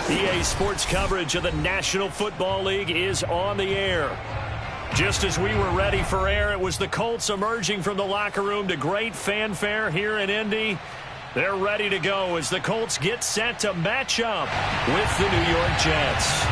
EA Sports coverage of the National Football League is on the air. Just as we were ready for air, it was the Colts emerging from the locker room to great fanfare here in Indy. They're ready to go as the Colts get set to match up with the New York Jets.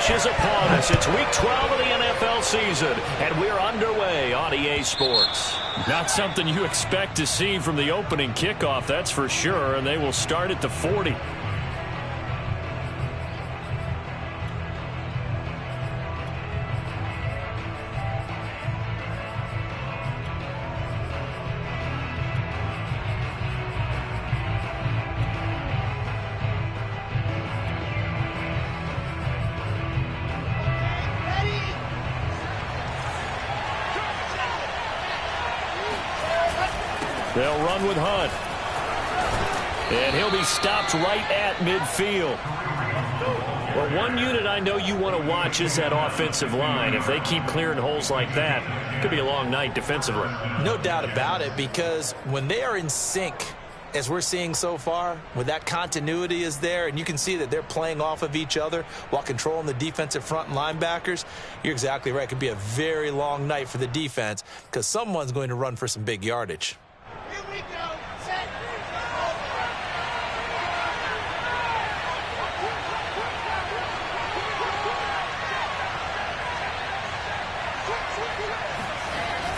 Is upon us. It's week 12 of the NFL season, and we're underway on EA Sports. Not something you expect to see from the opening kickoff, that's for sure, and they will start at the 40. They'll run with Hunt. And he'll be stopped right at midfield. Well, one unit I know you want to watch is that offensive line. If they keep clearing holes like that, it could be a long night defensively. No doubt about it, because when they are in sync, as we're seeing so far, when that continuity is there, and you can see that they're playing off of each other while controlling the defensive front and linebackers, you're exactly right. It could be a very long night for the defense because someone's going to run for some big yardage.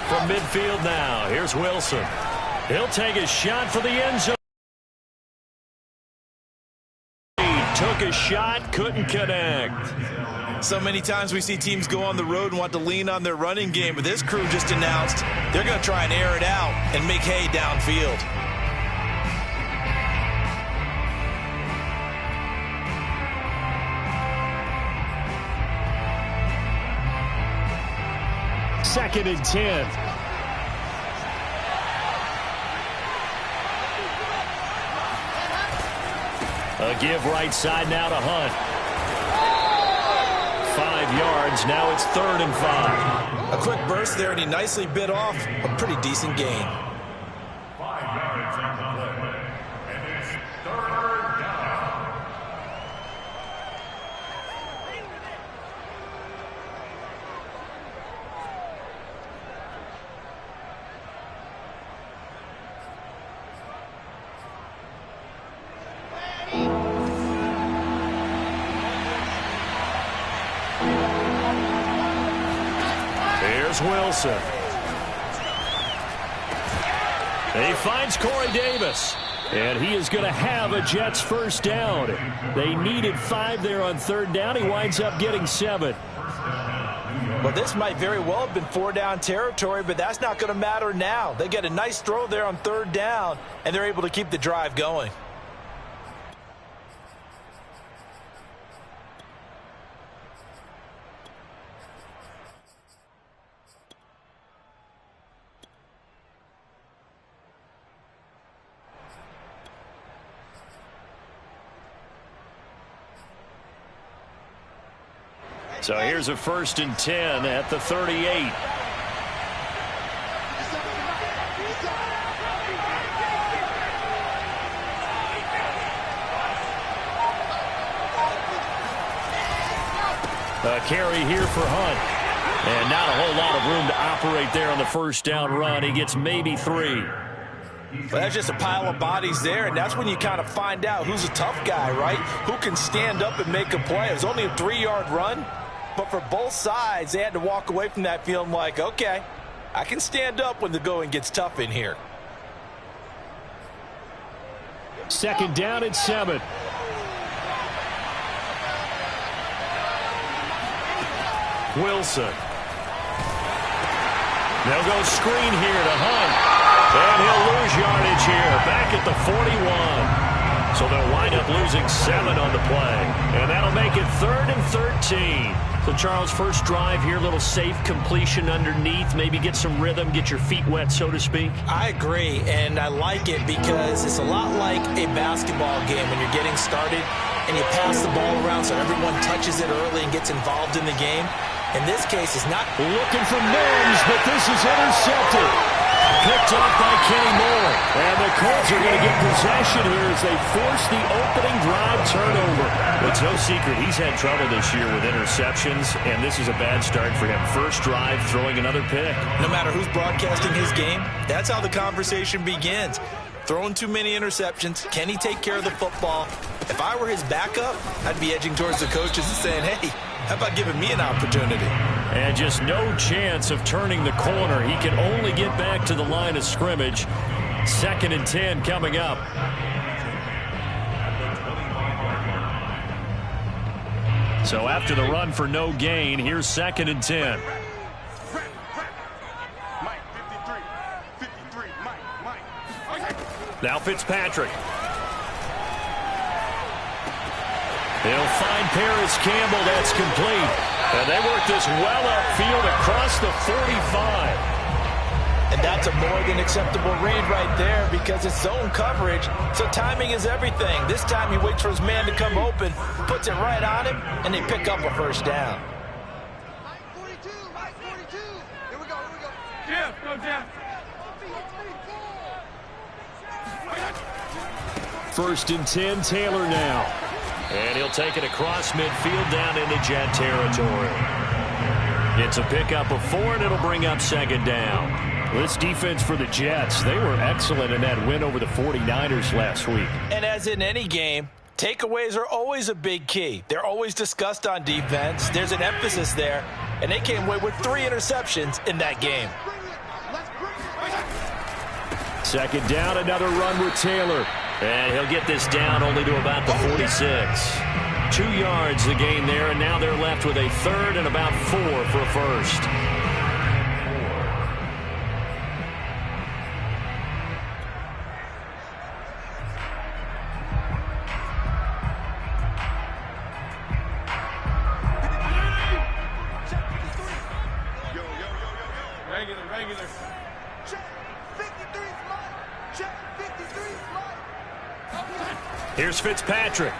From midfield now, here's Wilson. He'll take a shot for the end zone. He took a shot, couldn't connect. So many times we see teams go on the road and want to lean on their running game, but this crew just announced they're going to try and air it out and make hay downfield. Second and 10. A give right side now to Hunt. 5 yards. Now it's 3rd and 5. A quick burst there, and he nicely bit off a pretty decent gain. 5 yards on the play. And it's 3rd down. Here's Wilson. He finds Corey Davis. And he is going to have a Jets first down. They needed 5 there on 3rd down. He winds up getting 7. Well, this might very well have been 4-down territory, but that's not going to matter now. They get a nice throw there on 3rd down, and they're able to keep the drive going. So here's a 1st and 10 at the 38. A carry here for Hunt. And not a whole lot of room to operate there on the 1st down run. He gets maybe 3. Well, that's just a pile of bodies there, and that's when you kind of find out who's a tough guy, right? Who can stand up and make a play. It was only a 3-yard run, but for both sides, they had to walk away from that feeling like, okay, I can stand up when the going gets tough in here. 2nd down and 7. Wilson. They'll go screen here to Hunt. And he'll lose yardage here. Back at the 41. So they'll wind up losing 7 on the play. And that'll make it 3rd and 13. So, Charles, first drive here, little safe completion underneath. Maybe get some rhythm, get your feet wet, so to speak. I agree, and I like it because it's a lot like a basketball game when you're getting started and you pass the ball around so everyone touches it early and gets involved in the game. In this case, it's not looking for Mims, but this is intercepted. Picked off by Kenny Moore. And the Colts are going to get possession here as they force the opening drive turnover. It's no secret he's had trouble this year with interceptions, and this is a bad start for him. First drive, throwing another pick. No matter who's broadcasting his game, that's how the conversation begins. Throwing too many interceptions. Can he take care of the football? If I were his backup, I'd be edging towards the coaches and saying, hey, how about giving me an opportunity? And just no chance of turning the corner. He can only get back to the line of scrimmage. 2nd and 10 coming up. So after the run for no gain, here's 2nd and 10. Now Fitzpatrick. He'll find Paris Campbell. That's complete. And they work this well upfield across the 45. And that's a more than acceptable read right there because it's zone coverage, so timing is everything. This time he waits for his man to come open, puts it right on him, and they pick up a first down. Mike 42, Mike 42. Here we go, here we go. Jeff, go Jeff. 1st and 10, Taylor now. And he'll take it across midfield down into Jet territory. It's a pickup of 4, and it'll bring up 2nd down. This defense for the Jets, they were excellent in that win over the 49ers last week. And as in any game, takeaways are always a big key. They're always discussed on defense. There's an emphasis there, and they came away with 3 interceptions in that game. 2nd down, another run with Taylor. And he'll get this down only to about the 46. 2 yards the gain there, and now they're left with a 3rd and about 4 for a first. Regular. Check 53 Mike. Check 53 Mike. Here's Fitzpatrick.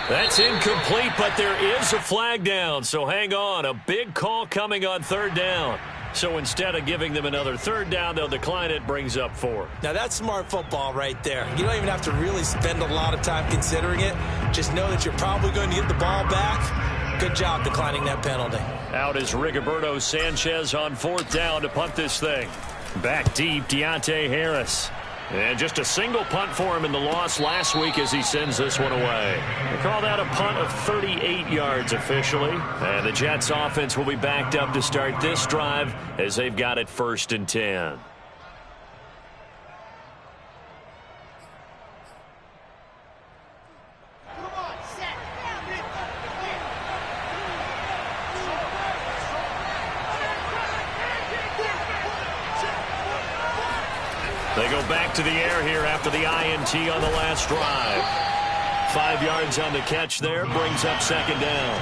That's incomplete, but there is a flag down, so hang on. A big call coming on 3rd down. So instead of giving them another 3rd down, they'll decline it, brings up 4. Now that's smart football right there. You don't even have to really spend a lot of time considering it. Just know that you're probably going to get the ball back. Good job declining that penalty. Out is Rigoberto Sanchez on 4th down to punt this thing. Back deep, Deontay Harris. And just a single punt for him in the loss last week as he sends this one away. They call that a punt of 38 yards officially. And the Jets offense will be backed up to start this drive as they've got it 1st and 10. They go back to the air here after the INT on the last drive. 5 yards on the catch there, brings up 2nd down.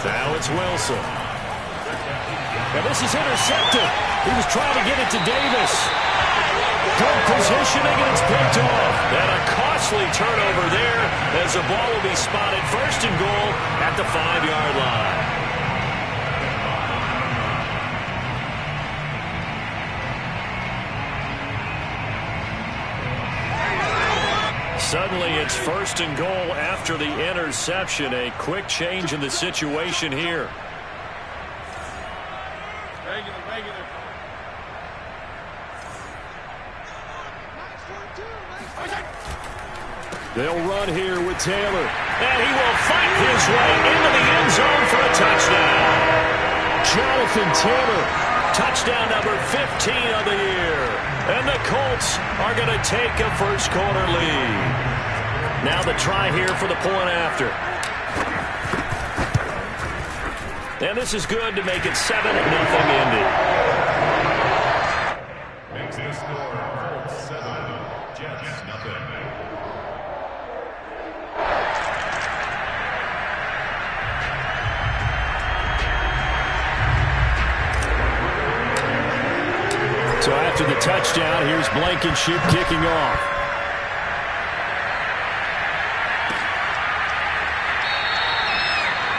Now it's Wilson. And this is intercepted. He was trying to get it to Davis. Good positioning, and it's picked off. And a costly turnover there as the ball will be spotted 1st and goal at the 5-yard line. Suddenly it's 1st and goal after the interception. A quick change in the situation here. Regular. They'll run here with Taylor. And he will fight his way into the end zone for a touchdown. Jonathan Taylor, touchdown number 15 of the year. And the Colts are going to take a first-quarter lead. Now the try here for the point after. And this is good to make it 7-0 Indy. After the touchdown, here's Blankenship kicking off.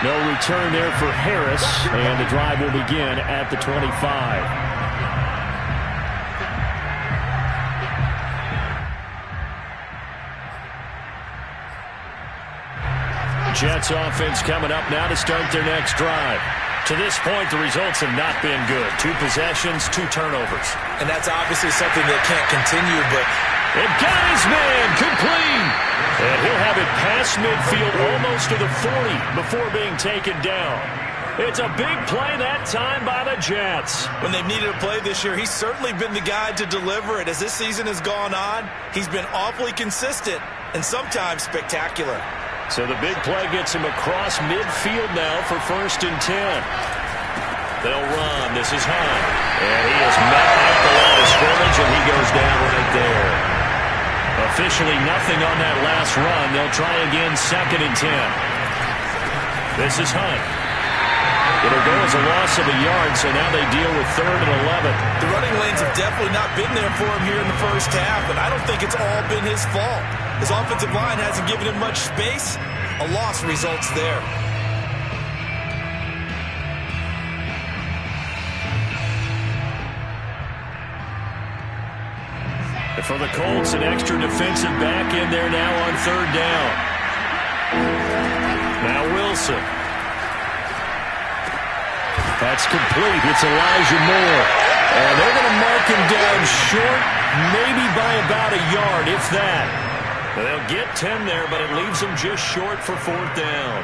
No return there for Harris, and the drive will begin at the 25. Jets offense coming up now to start their next drive. To this point, the results have not been good. 2 possessions, 2 turnovers. And that's obviously something that can't continue, but... It got his man complete. And he'll have it past midfield almost to the 40 before being taken down. It's a big play that time by the Jets. When they've needed a play this year, he's certainly been the guy to deliver it. As this season has gone on, he's been awfully consistent and sometimes spectacular. So the big play gets him across midfield now for 1st and 10. They'll run. This is Hunt. And he is met at the line of scrimmage, and he goes down right there. Officially nothing on that last run. They'll try again 2nd and 10. This is Hunt. It'll go as a loss of a yard, so now they deal with 3rd and 11. The running lanes have definitely not been there for him here in the first half, and I don't think it's all been his fault. His offensive line hasn't given him much space. A loss results there. And for the Colts, an extra defensive back in there now on 3rd down. Now Wilson. That's complete. It's Elijah Moore. And they're going to mark him down short, maybe by about a yard, if that. They'll get 10 there, but it leaves them just short for 4th down.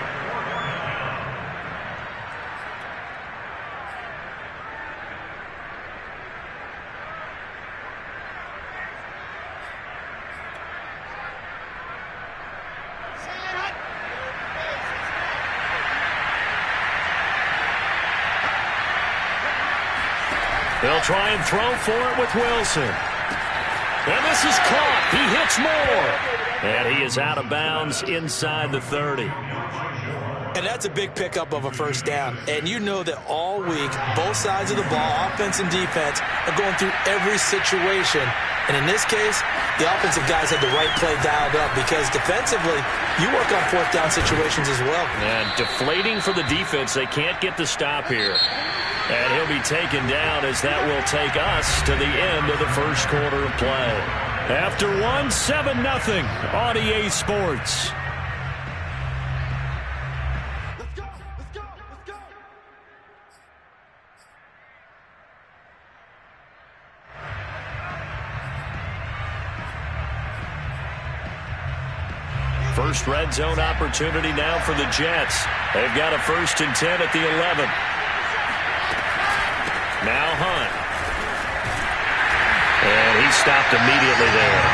They'll try and throw for it with Wilson. And this is caught. He hits Moore. And he is out of bounds inside the 30. And that's a big pickup of a 1st down. And you know that all week, both sides of the ball, offense and defense, are going through every situation. And in this case, the offensive guys had the right play dialed up because defensively, you work on 4th down situations as well. And deflating for the defense. They can't get the stop here. And he'll be taken down as that will take us to the end of the 1st quarter of play. After 1, 7-0 on EA Sports. Let's go, let's go, let's go. First red zone opportunity now for the Jets. They've got a 1st and 10 at the 11. Now Hunt. And he stopped immediately there.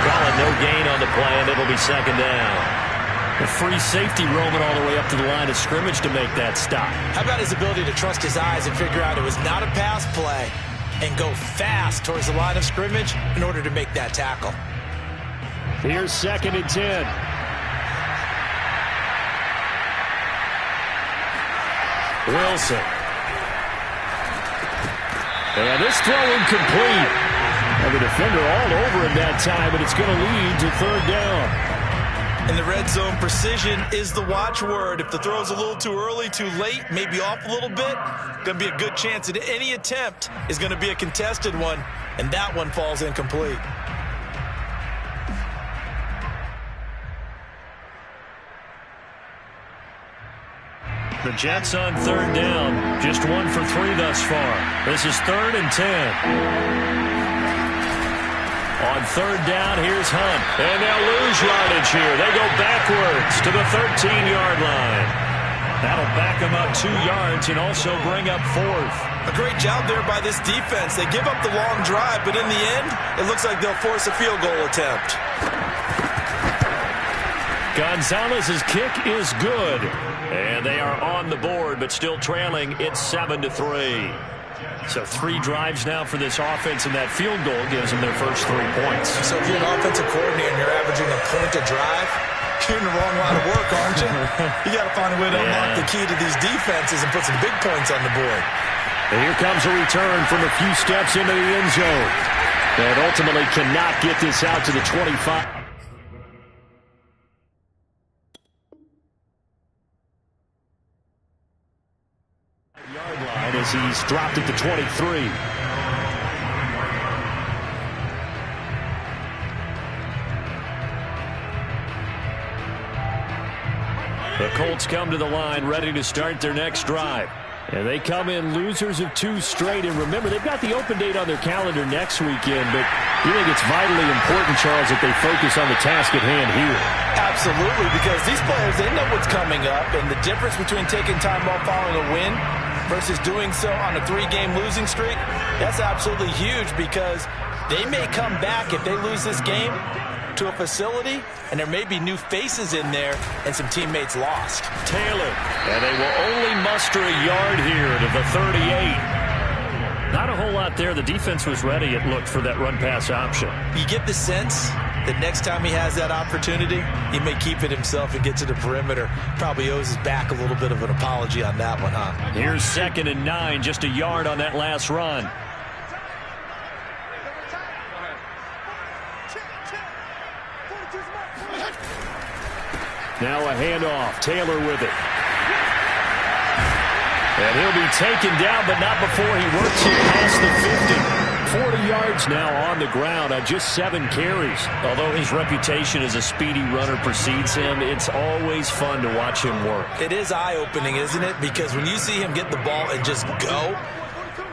Calling no gain on the play, and it'll be 2nd down. A free safety roaming all the way up to the line of scrimmage to make that stop. How about his ability to trust his eyes and figure out it was not a pass play and go fast towards the line of scrimmage in order to make that tackle. Here's 2nd and 10. Wilson. And this throw incomplete. And the defender all over him that time, and it's going to lead to 3rd down. In the red zone, precision is the watchword. If the throw's a little too early, too late, maybe off a little bit, going to be a good chance that any attempt is going to be a contested one, and that one falls incomplete. The Jets on 3rd down. Just 1 for 3 thus far. This is 3rd and 10. On 3rd down, here's Hunt. And they'll lose yardage here. They go backwards to the 13-yard line. That'll back them up 2 yards and also bring up 4th. A great job there by this defense. They give up the long drive, but in the end, it looks like they'll force a field goal attempt. Gonzalez's kick is good. And they are on the board, but still trailing. It's 7-3. So 3 drives now for this offense, and that field goal gives them their first 3 points. So if you're an offensive coordinator and you're averaging a point a drive, you're in the wrong line of work, aren't you? You got to find a way to unlock the key to these defenses and put some big points on the board. And here comes a return from a few steps into the end zone. And ultimately cannot get this out to the 25. Yard line as he's dropped at the 23. The Colts come to the line ready to start their next drive. And they come in losers of 2 straight. And remember, they've got the open date on their calendar next weekend. But you think it's vitally important, Charles, that they focus on the task at hand here? Absolutely, because these players, they know what's coming up. And the difference between taking time off following a win versus doing so on a 3-game losing streak, that's absolutely huge, because they may come back if they lose this game to a facility, and there may be new faces in there and some teammates lost. Taylor, and they will only muster a yard here to the 38. Not a whole lot there. The defense was ready, it looked, for that run-pass option. You get the sense that next time he has that opportunity, he may keep it himself and get to the perimeter. Probably owes his back a little bit of an apology on that one, huh? Here's 2nd and 9, just a yard on that last run. Now a handoff. Taylor with it. And he'll be taken down, but not before he works it past the 50. 40 yards now on the ground on just 7 carries. Although his reputation as a speedy runner precedes him, it's always fun to watch him work. It is eye-opening, isn't it? Because when you see him get the ball and just go,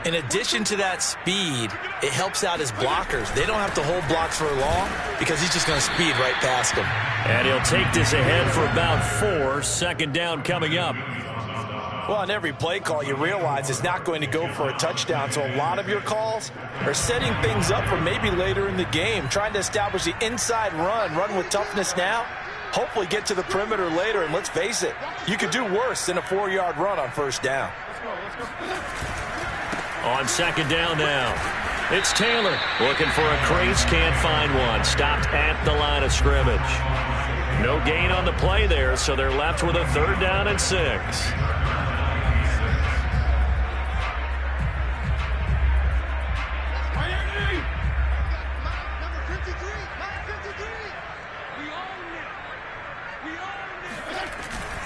in addition to that speed, it helps out his blockers. They don't have to hold blocks for long because he's just going to speed right past them. And he'll take this ahead for about 4. 2nd down coming up. Well, on every play call, you realize it's not going to go for a touchdown. So a lot of your calls are setting things up for maybe later in the game, trying to establish the inside run with toughness now, hopefully get to the perimeter later. And let's face it, you could do worse than a 4-yard run on 1st down. On 2nd down now, it's Taylor looking for a crease, can't find one. Stopped at the line of scrimmage. No gain on the play there, so they're left with a 3rd down and 6.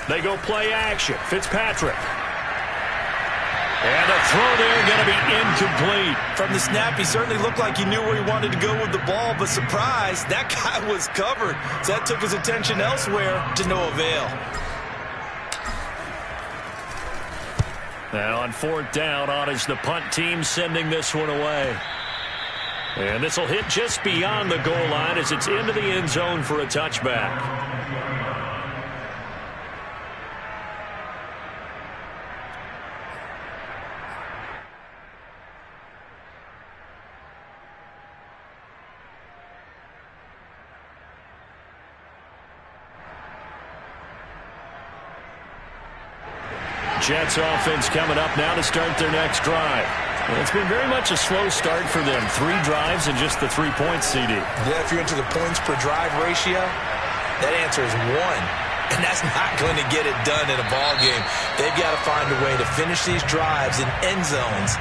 They go play action. Fitzpatrick. And the throw there going to be incomplete. From the snap, he certainly looked like he knew where he wanted to go with the ball, but surprise, that guy was covered. So that took his attention elsewhere, to no avail. Now on 4th down, on is the punt team sending this one away. And this will hit just beyond the goal line as it's into the end zone for a touchback. Jets offense coming up now to start their next drive. Well, it's been very much a slow start for them. 3 drives and just the 3 points, CD. Yeah, if you're into the points per drive ratio, that answer is 1. And that's not going to get it done in a ball game. They've got to find a way to finish these drives in end zones,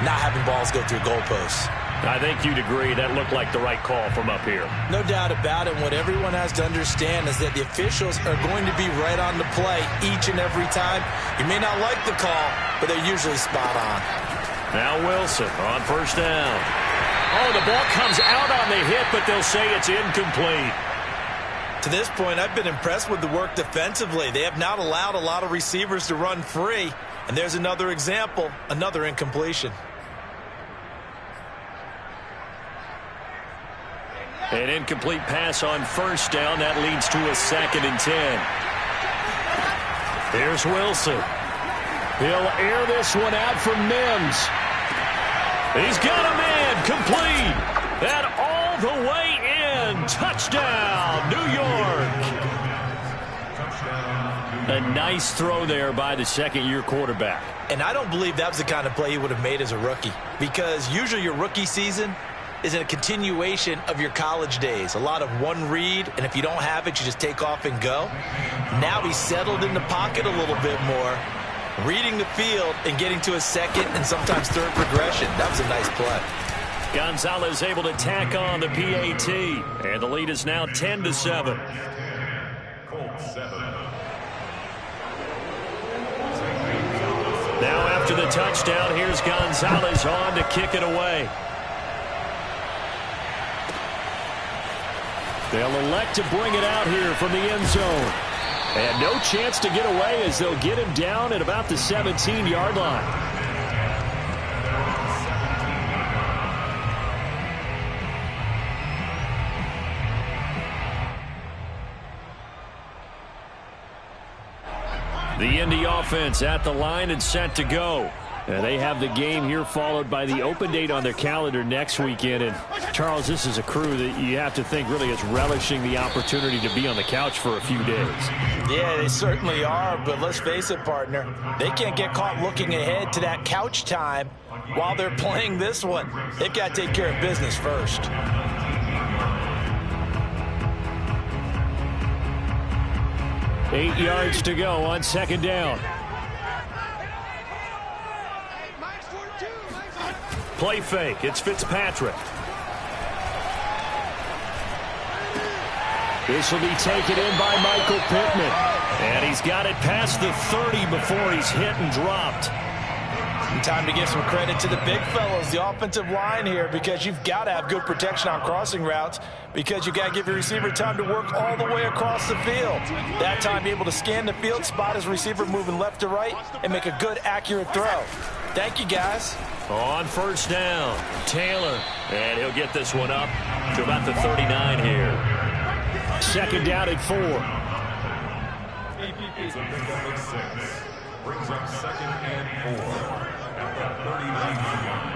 not having balls go through goalposts. I think you'd agree that looked like the right call from up here. No doubt about it. What everyone has to understand is that the officials are going to be right on the play each and every time. You may not like the call, but they're usually spot on. Now Wilson on 1st down. Oh, the ball comes out on the hit, but they'll say it's incomplete. To this point, I've been impressed with the work defensively. They have not allowed a lot of receivers to run free. And there's another example, another incompletion. An incomplete pass on 1st down. That leads to a 2nd and 10. Here's Wilson. He'll air this one out from Mims. He's got a man. Complete. And all the way in. Touchdown, New York. A nice throw there by the 2nd-year quarterback. And I don't believe that was the kind of play he would have made as a rookie. Because usually your rookie season is a continuation of your college days. A lot of one read, and if you don't have it, you just take off and go. Now he's settled in the pocket a little bit more. reading the field and getting to a second and sometimes third progression. That was a nice play. Gonzalez able to tack on the PAT, and the lead is now 10-7. Colts 7. Now after the touchdown, here's Gonzalez on to kick it away. They'll elect to bring it out here from the end zone. And no chance to get away as they'll get him down at about the 17-yard line. The Indy offense at the line and set to go. And they have the game here followed by the open date on their calendar next weekend. And, Charles, this is a crew that you have to think really is relishing the opportunity to be on the couch for a few days. Yeah, they certainly are, but let's face it, partner. They can't get caught looking ahead to that couch time while they're playing this one. They've got to take care of business first. Eight yards to go on second down. Play fake. It's Fitzpatrick. This will be taken in by Michael Pittman. And he's got it past the 30 before he's hit and dropped. And time to give some credit to the big fellows, the offensive line here, because you've got to have good protection on crossing routes because you've got to give your receiver time to work all the way across the field. That time, be able to scan the field, spot his receiver moving left to right, and make a good, accurate throw. Thank you, guys. On first down, Taylor. And he'll get this one up to about the 39 here. Second down at 4. It's a pickup of 6. Brings up 2nd and 4 at the 39 yard line.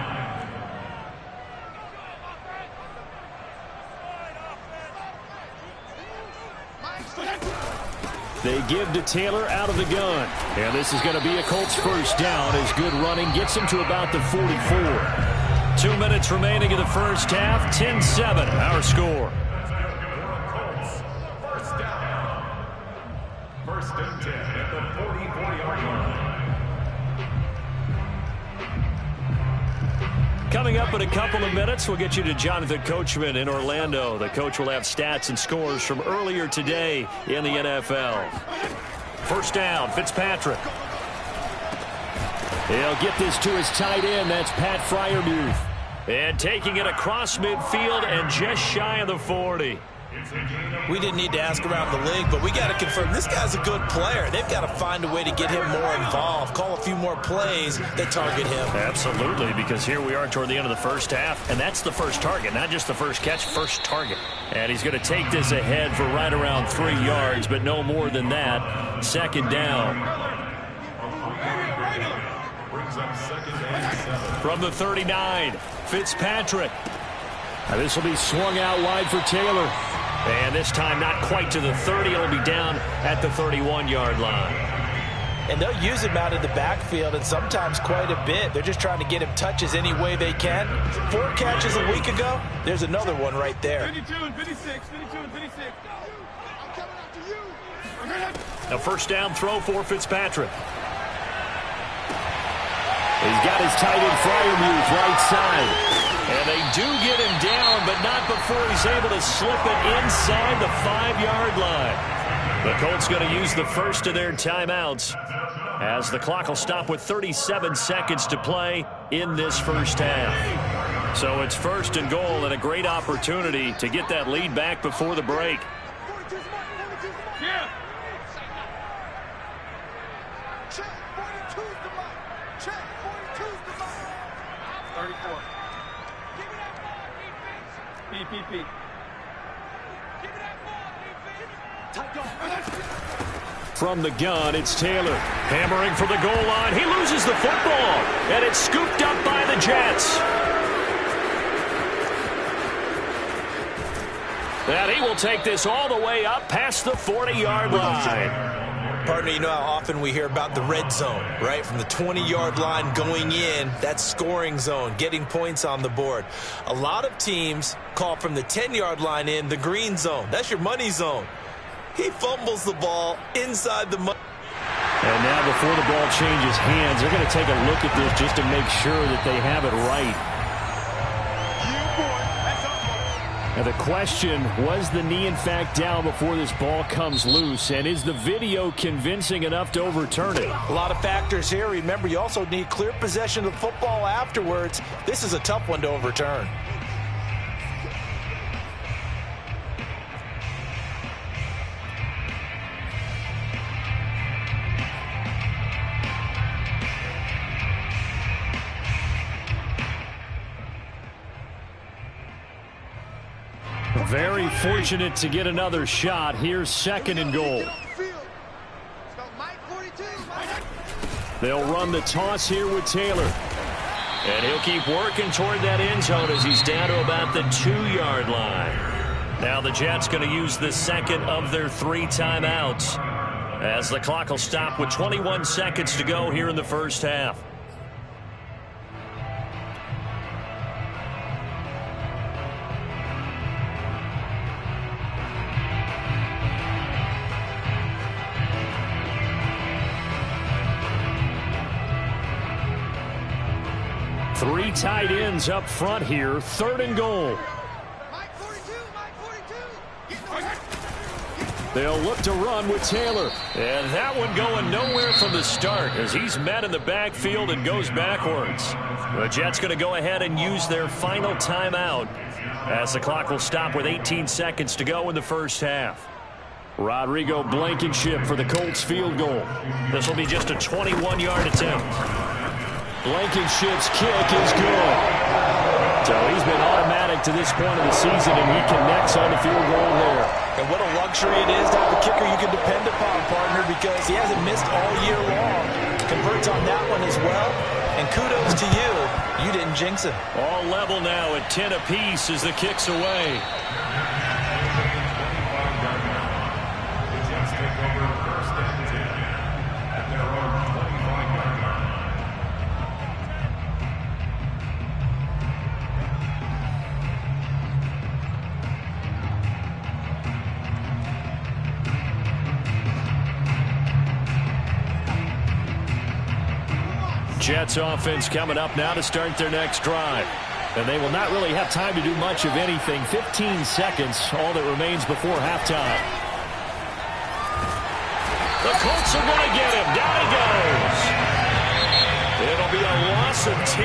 They give to Taylor out of the gun. And this is going to be a Colts first down as good running gets him to about the 44. 2 minutes remaining in the first half. 10-7, our score. Colts, first down. First and 10 at the 44-yard line. Coming up in a couple of minutes, we'll get you to Jonathan Coachman in Orlando. The coach will have stats and scores from earlier today in the NFL. First down, Fitzpatrick. He'll get this to his tight end. That's Pat Freiermuth. And taking it across midfield and just shy of the 40. We didn't need to ask around the league, but we got to confirm this guy's a good player. They've got to find a way to get him more involved, call a few more plays that target him. Absolutely, because here we are toward the end of the first half, and that's the first target, not just the first catch, first target. And he's going to take this ahead for right around 3 yards, but no more than that. Second down. From the 39, Fitzpatrick. Now this will be swung out wide for Taylor. And this time not quite to the 30. It'll be down at the 31-yard line. And they'll use him out of the backfield and sometimes quite a bit. They're just trying to get him touches any way they can. 4 catches a week ago. There's another one right there. 52 and 56. 52 and 56. I'm coming after you. A first down throw for Fitzpatrick. He's got his tight end Freiermuth right side. And they do get him down, but not before he's able to slip it inside the 5-yard line. The Colts going to use the first of their timeouts as the clock will stop with 37 seconds to play in this first half. So it's first and goal and a great opportunity to get that lead back before the break. Yeah. Check 42's the mark. Check 42's the mark. 34. Give me that ball, defense. PPP. Give me that ball, defense. Tight dog. From the gun, it's Taylor. Hammering for the goal line. He loses the football. And it's scooped up by the Jets. And he will take this all the way up past the 40-yard line. Partner, you know how often we hear about the red zone, right? From the 20-yard line going in, that's scoring zone, getting points on the board. A lot of teams call from the 10-yard line in the green zone. That's your money zone. He fumbles the ball inside the money. And now before the ball changes hands, they're going to take a look at this just to make sure that they have it right. Now the question, was the knee in fact down before this ball comes loose? And is the video convincing enough to overturn it? A lot of factors here. Remember, you also need clear possession of the football afterwards. This is a tough one to overturn. Very fortunate to get another shot. Here's 2nd and goal. They'll run the toss here with Taylor. And he'll keep working toward that end zone as he's down to about the 2-yard line. Now the Jets going to use the 2nd of their 3 timeouts, as the clock will stop with 21 seconds to go here in the first half. Three tight ends up front here. 3rd and goal. They'll look to run with Taylor. And that one going nowhere from the start as he's met in the backfield and goes backwards. The Jets going to go ahead and use their final timeout as the clock will stop with 18 seconds to go in the first half. Rodrigo Blankenship for the Colts field goal. This will be just a 21-yard attempt. Blankenship's kick is good. So he's been automatic to this point of the season, and he connects on the field goal there. And what a luxury it is to have a kicker you can depend upon, partner, because he hasn't missed all year long. Converts on that one as well. And kudos to you. You didn't jinx it. All level now at 10 apiece as the kick's away. The Jets take over 1st and 10 at their own 25-yard line. Jets offense coming up now to start their next drive. And they will not really have time to do much of anything. 15 seconds, all that remains before halftime. The Colts are going to get him. Down he goes. It'll be a loss of 10.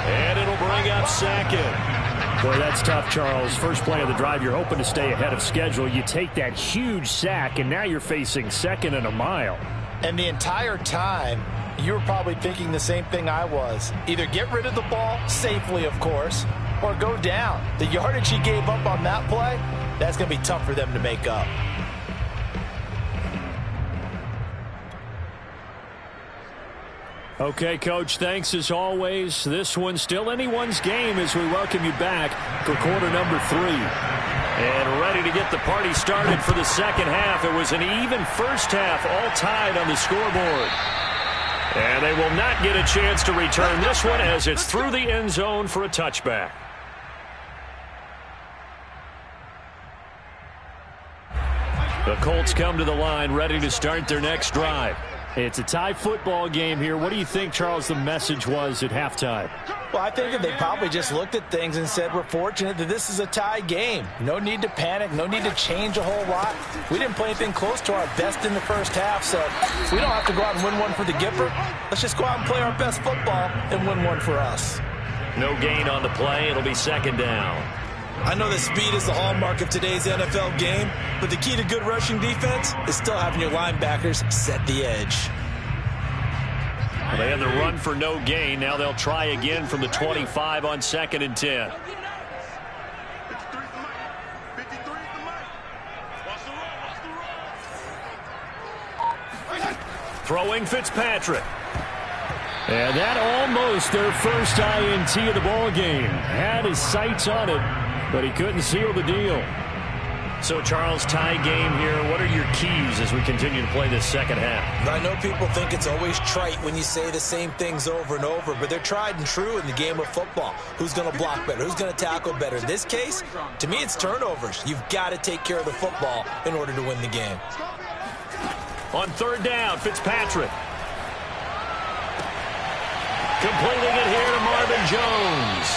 And it'll bring up 2nd. Boy, that's tough, Charles. First play of the drive, you're hoping to stay ahead of schedule. You take that huge sack, and now you're facing 2nd and a mile. And the entire time, you were probably thinking the same thing I was. Either get rid of the ball, safely of course, or go down. The yardage he gave up on that play, that's going to be tough for them to make up. Okay, Coach, thanks as always. This one's still anyone's game as we welcome you back for quarter number 3. And ready to get the party started for the second half. It was an even first half, all tied on the scoreboard. And they will not get a chance to return this one as it's through the end zone for a touchback. The Colts come to the line ready to start their next drive. It's a tie football game here. What do you think, Charles, the message was at halftime? Well, I think that they probably just looked at things and said, we're fortunate that this is a tie game. No need to panic. No need to change a whole lot. We didn't play anything close to our best in the first half, so we don't have to go out and win one for the Gipper. Let's just go out and play our best football and win one for us. No gain on the play. It'll be 2nd down. I know that speed is the hallmark of today's NFL game, but the key to good rushing defense is still having your linebackers set the edge. Well, they had the run for no gain. Now they'll try again from the 25 on 2nd and 10. Throwing Fitzpatrick. And that almost their first INT of the ball game. Had his sights on it, but he couldn't seal the deal. So, Charles, tie game here. What are your keys as we continue to play this second half? I know people think it's always trite when you say the same things over and over, but they're tried and true in the game of football. Who's going to block better? Who's going to tackle better? In this case, to me, it's turnovers. You've got to take care of the football in order to win the game. On third down, Fitzpatrick. Completing it here to Marvin Jones.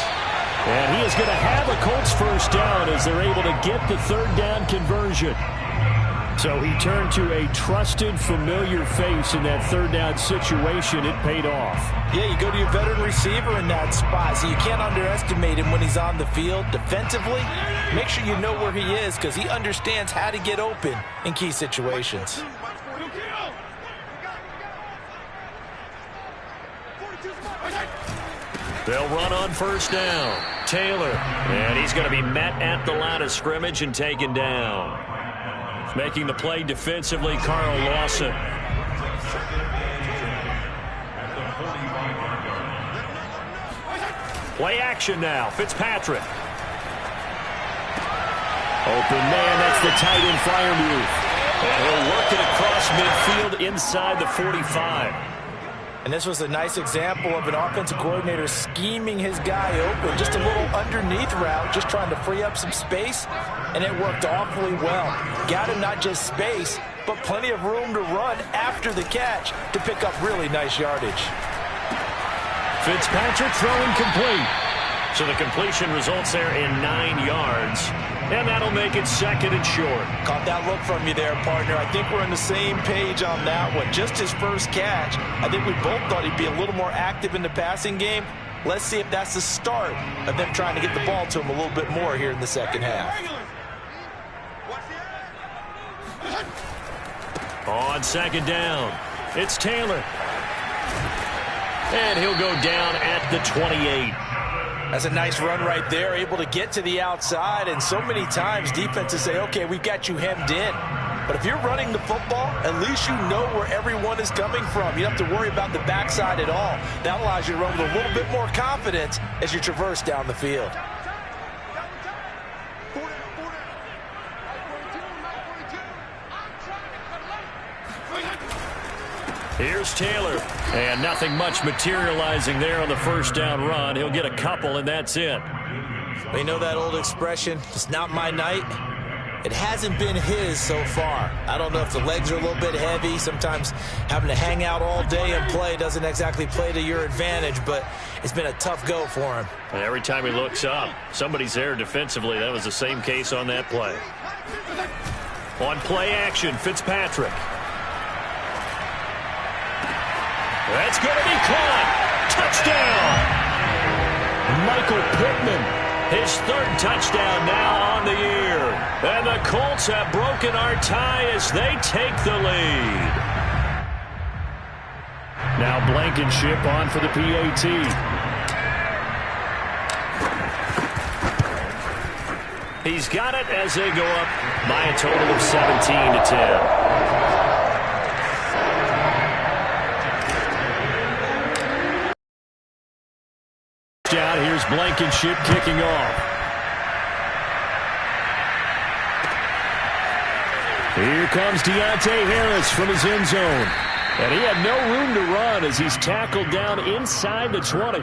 And he is going to have a Colts first down as they're able to get the third down conversion. So he turned to a trusted, familiar face in that third down situation. It paid off. Yeah, you go to your veteran receiver in that spot, so you can't underestimate him when he's on the field. Defensively, make sure you know where he is because he understands how to get open in key situations. They'll run on first down. Taylor, and he's going to be met at the line of scrimmage and taken down. Making the play defensively, Carl Lawson. Play action now. Fitzpatrick. Open man, that's the tight end Freiermuth. And he'll work it across midfield inside the 45. And this was a nice example of an offensive coordinator scheming his guy open. Just a little underneath route, just trying to free up some space, and it worked awfully well. Got him not just space, but plenty of room to run after the catch to pick up really nice yardage. Fitzpatrick throwing complete. So the completion results there in 9 yards. And that'll make it second and short. Caught that look from you there, partner. I think we're on the same page on that one. Just his first catch. I think we both thought he'd be a little more active in the passing game. Let's see if that's the start of them trying to get the ball to him a little bit more here in the second half. On second down, it's Taylor. And he'll go down at the 28. That's a nice run right there, able to get to the outside, and so many times defenses say, okay, we've got you hemmed in. But if you're running the football, at least you know where everyone is coming from. You don't have to worry about the backside at all. That allows you to run with a little bit more confidence as you traverse down the field. Here's Taylor, and nothing much materializing there on the first down run. He'll get a couple, and that's it. Well, you know that old expression, it's not my night? It hasn't been his so far. I don't know if the legs are a little bit heavy. Sometimes having to hang out all day and play doesn't exactly play to your advantage, but it's been a tough go for him. And every time he looks up, somebody's there defensively. That was the same case on that play. On play action, Fitzpatrick. That's going to be caught. Touchdown. Michael Pittman, his third touchdown now on the year. And the Colts have broken our tie as they take the lead. Now Blankenship on for the PAT. He's got it as they go up by a total of 17-10. Here's Blankenship kicking off. Here comes Deontay Harris from his end zone. And he had no room to run as he's tackled down inside the 20.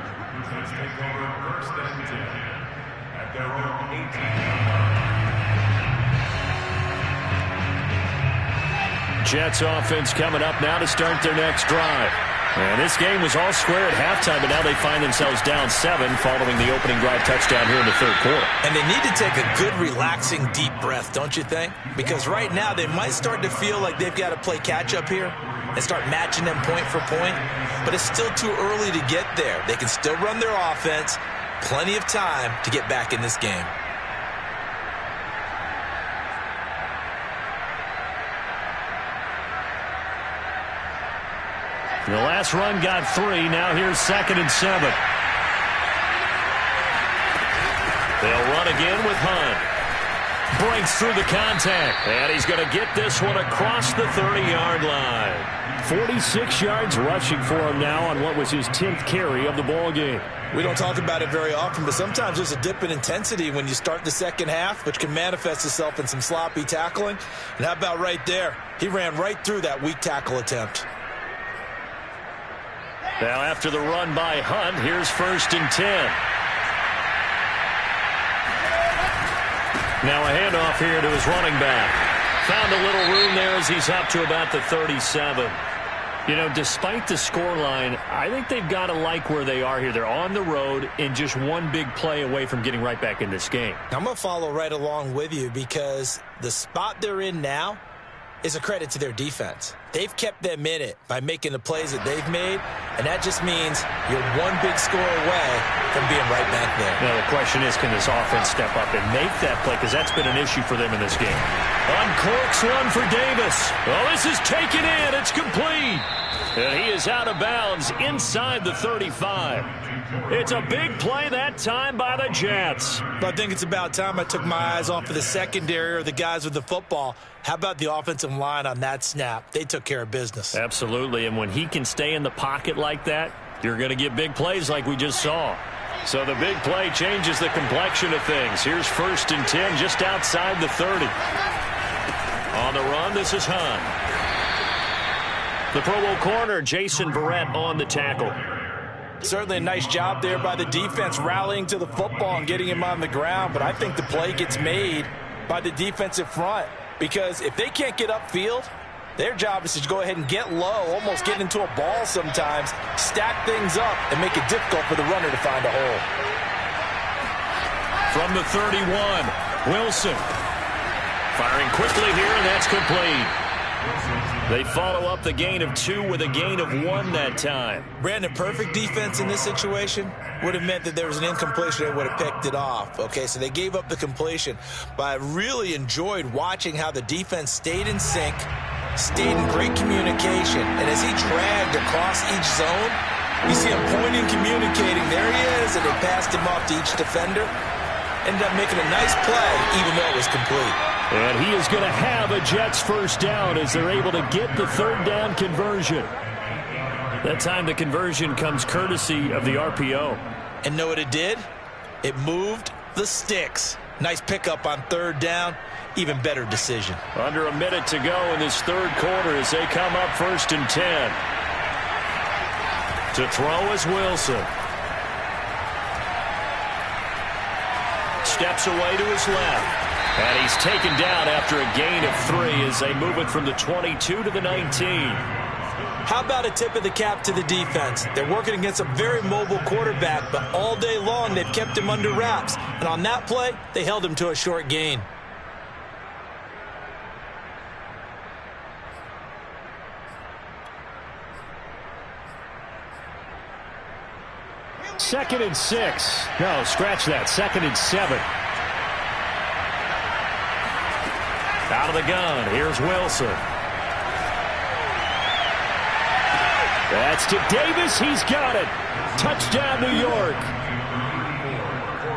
Jets offense coming up now to start their next drive. And this game was all square at halftime, but now they find themselves down 7 following the opening drive touchdown here in the third quarter. And they need to take a good, relaxing, deep breath, don't you think? Because right now they might start to feel like they've got to play catch-up here and start matching them point for point. But it's still too early to get there. They can still run their offense. Plenty of time to get back in this game. The last run got 3. Now here's 2nd and 7. They'll run again with Hunt. Breaks through the contact. And he's going to get this one across the 30-yard line. 46 yards rushing for him now on what was his 10th carry of the ball game. We don't talk about it very often, but sometimes there's a dip in intensity when you start the second half, which can manifest itself in some sloppy tackling. And how about right there? He ran right through that weak tackle attempt. Now after the run by Hunt, here's 1st and 10. Now a handoff here to his running back. found a little room there as he's up to about the 37. You know, despite the scoreline, I think they've got to like where they are here. They're on the road and just one big play away from getting right back in this game. I'm going to follow right along with you because the spot they're in now is a credit to their defense. They've kept them in it by making the plays that they've made, and that just means you're one big score away from being right back there. Now, the question is, can this offense step up and make that play? Because that's been an issue for them in this game. Uncorks one for Davis. Well, this is taken in. It's complete. And he is out of bounds inside the 35. It's a big play that time by the Jets. But I think it's about time I took my eyes off of the secondary or the guys with the football. How about the offensive line on that snap? They took care of business. Absolutely, and when he can stay in the pocket like that, you're going to get big plays like we just saw. So the big play changes the complexion of things. Here's 1st and 10 just outside the 30. On the run, this is Hunt. The Pro Bowl corner, Jason Verrett, on the tackle. Certainly a nice job there by the defense rallying to the football and getting him on the ground, but I think the play gets made by the defensive front because if they can't get upfield, their job is to go ahead and get low, almost get into a ball sometimes, stack things up, and make it difficult for the runner to find a hole. From the 31, Wilson. Firing quickly here, and that's complete. They follow up the gain of 2 with a gain of 1 that time. Brandon, perfect defense in this situation would have meant that there was an incompletion that would have picked it off. Okay, so they gave up the completion. But I really enjoyed watching how the defense stayed in sync, stayed in great communication. And as he dragged across each zone, you see him pointing, communicating. There he is, and they passed him off to each defender. Ended up making a nice play, even though it was complete. And he is going to have a Jets first down as they're able to get the 3rd down conversion. That time the conversion comes courtesy of the RPO. And know what it did? It moved the sticks. Nice pickup on 3rd down. Even better decision. Under a minute to go in this 3rd quarter as they come up 1st and 10. To throw is Wilson. Steps away to his left. And he's taken down after a gain of 3 as they move it from the 22 to the 19. How about a tip of the cap to the defense? They're working against a very mobile quarterback, but all day long they've kept him under wraps. And on that play, they held him to a short gain. Second and 6. No, scratch that. 2nd and 7. Out of the gun, here's Wilson. That's to Davis, he's got it. Touchdown, New York.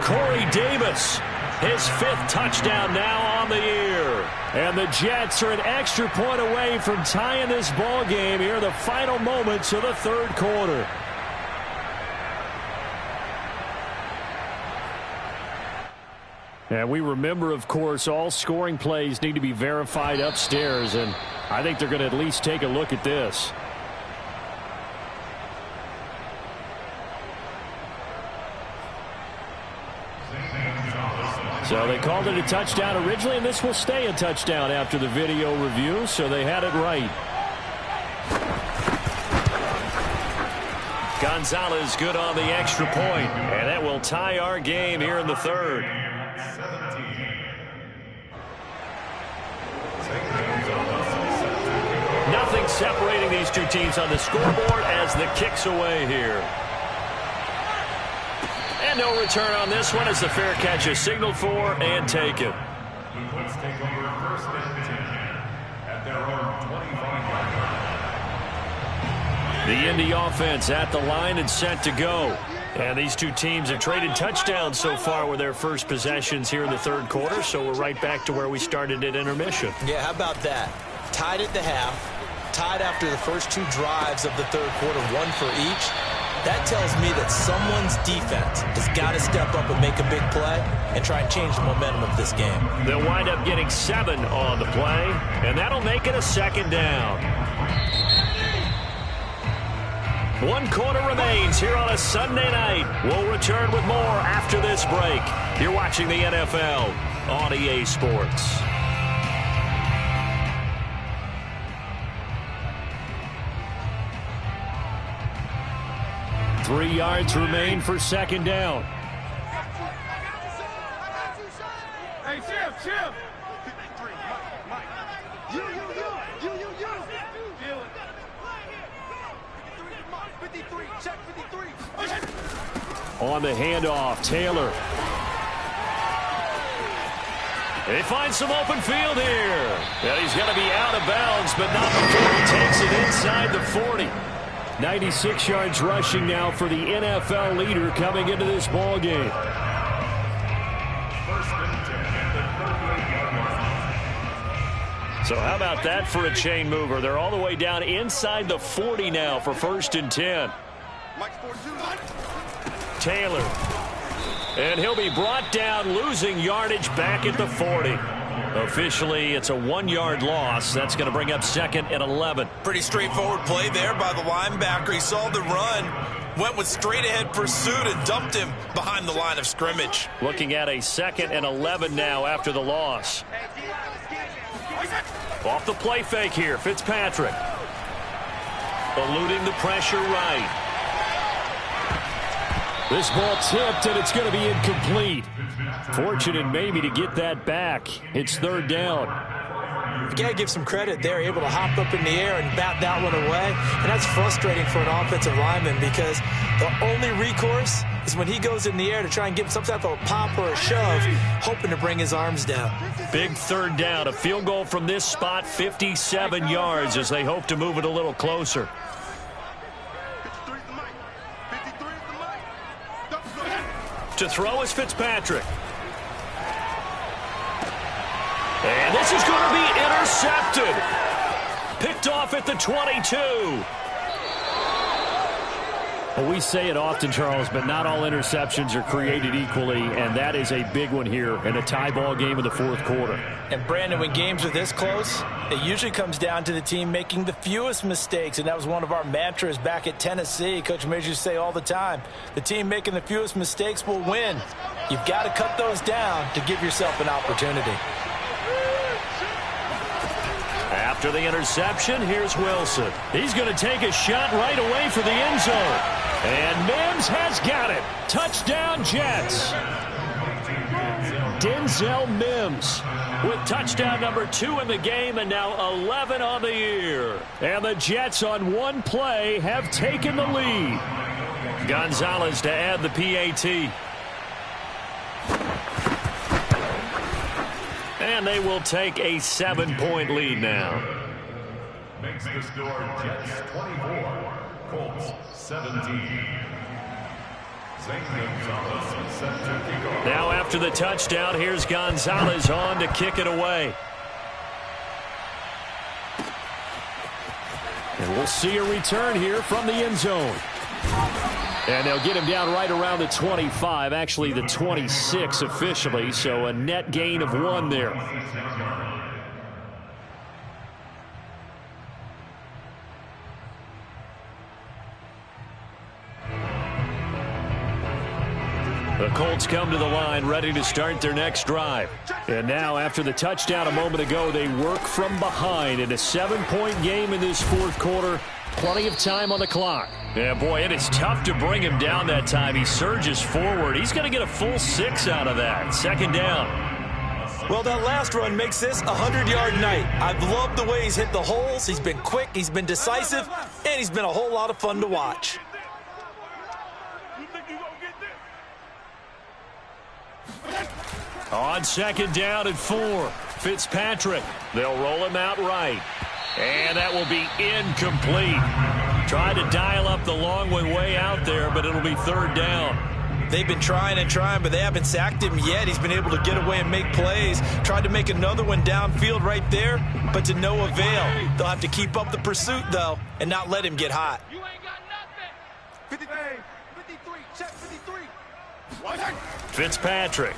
Corey Davis, his 5th touchdown now on the year. And the Jets are an extra point away from tying this ball game here in the final moments of the 3rd quarter. And we remember, of course, all scoring plays need to be verified upstairs, and I think they're going to at least take a look at this. So they called it a touchdown originally, and this will stay a touchdown after the video review, so they had it right. Gonzalez good on the extra point, and that will tie our game here in the 3rd. Nothing separating these two teams on the scoreboard as the kick's away here. And no return on this one as the fair catch is signaled for and taken. The Colts take over 1st and 10 at their own 25-yard line. The Indy offense at the line and set to go. And these two teams have traded touchdowns so far with their first possessions here in the 3rd quarter, so we're right back to where we started at intermission. Yeah, how about that? Tied at the half, tied after the first 2 drives of the 3rd quarter, 1 for each. That tells me that someone's defense has got to step up and make a big play and try and change the momentum of this game. They'll wind up getting 7 on the play, and that'll make it a 2nd down. 1 quarter remains here on a Sunday night. We'll return with more after this break. You're watching the NFL on EA Sports. 3 yards remain for second down. Hey, Chip. 53, check 53. On the handoff, Taylor. They find some open field here. And he's going to be out of bounds, but not before he takes it inside the 40. 96 yards rushing now for the NFL leader coming into this ball game. So how about that for a chain mover? They're all the way down inside the 40 now for 1st and 10. Taylor. And he'll be brought down, losing yardage back at the 40. Officially, it's a 1-yard loss. That's going to bring up 2nd and 11. Pretty straightforward play there by the linebacker. He saw the run, went with straight-ahead pursuit, and dumped him behind the line of scrimmage. Looking at a 2nd and 11 now after the loss. Off the play fake here, Fitzpatrick. Eluding the pressure right. This ball tipped, and it's going to be incomplete. Fortunate maybe to get that back. It's 3rd down. You got to give some credit. They're able to hop up in the air and bat that one away. And that's frustrating for an offensive lineman because the only recourse is when he goes in the air to try and get some type of a pop or a shove, hoping to bring his arms down. Big 3rd down. A field goal from this spot, 57 yards as they hope to move it a little closer. To throw is Fitzpatrick. And this is going to be intercepted. Picked off at the 22. Well, we say it often, Charles, but not all interceptions are created equally, and that is a big one here in a tie ball game in the 4th quarter. And, Brandon, when games are this close, it usually comes down to the team making the fewest mistakes, and that was one of our mantras back at Tennessee. Coach Major used to say all the time, the team making the fewest mistakes will win. You've got to cut those down to give yourself an opportunity. After the interception, here's Wilson. He's going to take a shot right away for the end zone. And Mims has got it. Touchdown, Jets. Denzel Mims with touchdown number 2 in the game and now 11 on the year. And the Jets on one play have taken the lead. Gonzalez to add the PAT. And they will take a 7-point lead now. Makes the score Jets 24, Colts 17. Now after the touchdown, here's Gonzalez on to kick it away. And we'll see a return here from the end zone. And they'll get him down right around the 25, actually the 26 officially, so a net gain of 1 there. The Colts come to the line ready to start their next drive. And now after the touchdown a moment ago, they work from behind in a 7-point game in this 4th quarter. Plenty of time on the clock. Yeah, boy, it is tough to bring him down that time. He surges forward. He's going to get a full 6 out of that. 2nd down. Well, that last run makes this a 100-yard night. I've loved the way he's hit the holes. He's been quick, he's been decisive, and he's been a whole lot of fun to watch. On 2nd down and 4, Fitzpatrick. They'll roll him out right. And that will be incomplete. Tried to dial up the long one way out there, but it'll be 3rd down. They've been trying and trying, but they haven't sacked him yet. He's been able to get away and make plays. Tried to make another one downfield right there, but to no avail. They'll have to keep up the pursuit, though, and not let him get hot. You ain't got nothing. 53, check 53. Fitzpatrick.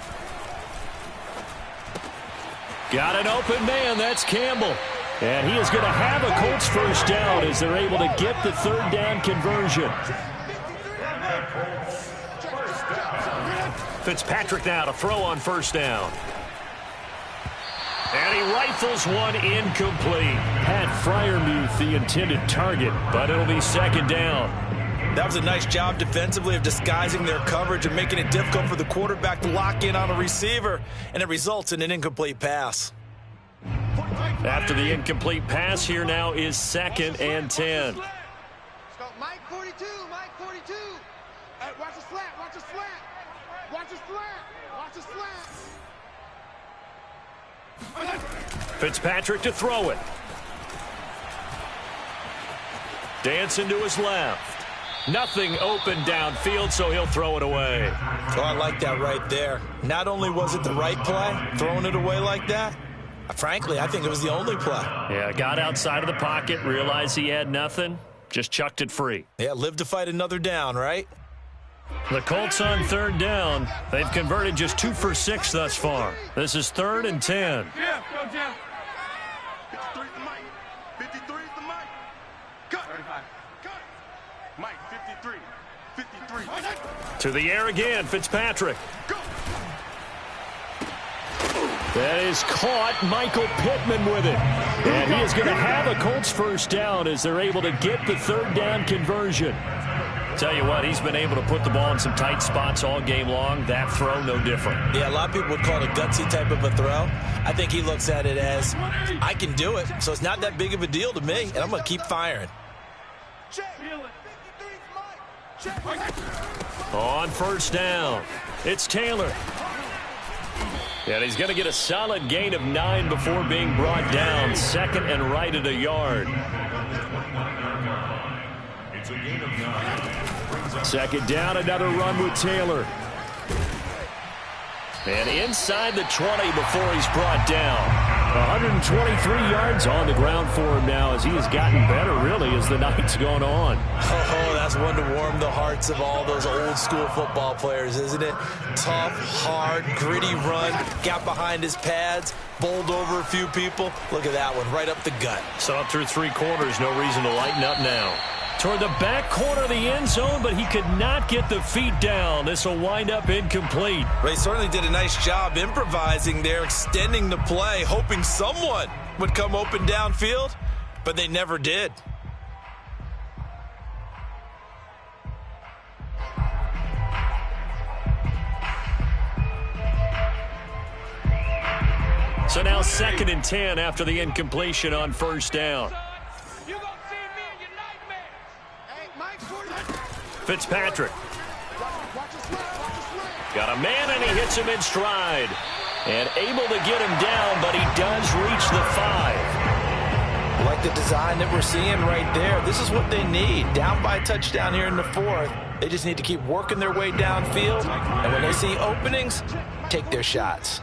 Got an open man. That's Campbell. And he is going to have a Colts 1st down as they're able to get the 3rd down conversion. Fitzpatrick now to throw on 1st down. And he rifles one incomplete. Pat Freiermuth the intended target, but it'll be 2nd down. That was a nice job defensively of disguising their coverage and making it difficult for the quarterback to lock in on a receiver, and it results in an incomplete pass. After the incomplete pass, here now is 2nd and 10. Mike 42, Mike 42. Hey, watch the slant, watch the slant. Watch the slant, watch the slant. Fitzpatrick to throw it. Dancing to his left. Nothing open downfield, so he'll throw it away. Oh, I like that right there. Not only was it the right play, throwing it away like that, frankly, I think it was the only play. Yeah, got outside of the pocket, realized he had nothing, just chucked it free. Yeah, live to fight another down, right? The Colts on 3rd down. They've converted just 2 for 6 thus far. This is 3rd and 10. Yeah, go Jeff. 53's the Mike. 53's the Mike. Cut. 35. Cut. Mike, 53. 53. To the air again, Fitzpatrick. Go. That is caught. Michael Pittman with it. And he is going to have a Colts first down as they're able to get the 3rd down conversion. Tell you what, he's been able to put the ball in some tight spots all game long. That throw, no different. Yeah, a lot of people would call it a gutsy type of a throw. I think he looks at it as, I can do it, so it's not that big of a deal to me, and I'm going to keep firing. On 1st down, it's Taylor. And he's going to get a solid gain of 9 before being brought down. 2nd and right at a yard. It's a gain of 9. 2nd down, another run with Taylor. And inside the 20 before he's brought down. 123 yards on the ground for him now as he has gotten better, really, as the night's gone on. Oh, that's one to warm the hearts of all those old school football players, isn't it? Tough, hard, gritty run, got behind his pads, bowled over a few people. Look at that one, right up the gut. So up through 3 quarters, no reason to lighten up now. Toward the back corner of the end zone, but he could not get the feet down. This will wind up incomplete. They certainly did a nice job improvising there, extending the play, hoping someone would come open downfield, but they never did. So now 2nd and 10 after the incompletion on 1st down. Fitzpatrick. Got a man, and he hits him in stride. And able to get him down, but he does reach the 5. Like the design that we're seeing right there. This is what they need. Down by a touchdown here in the 4th. They just need to keep working their way downfield. And when they see openings, take their shots.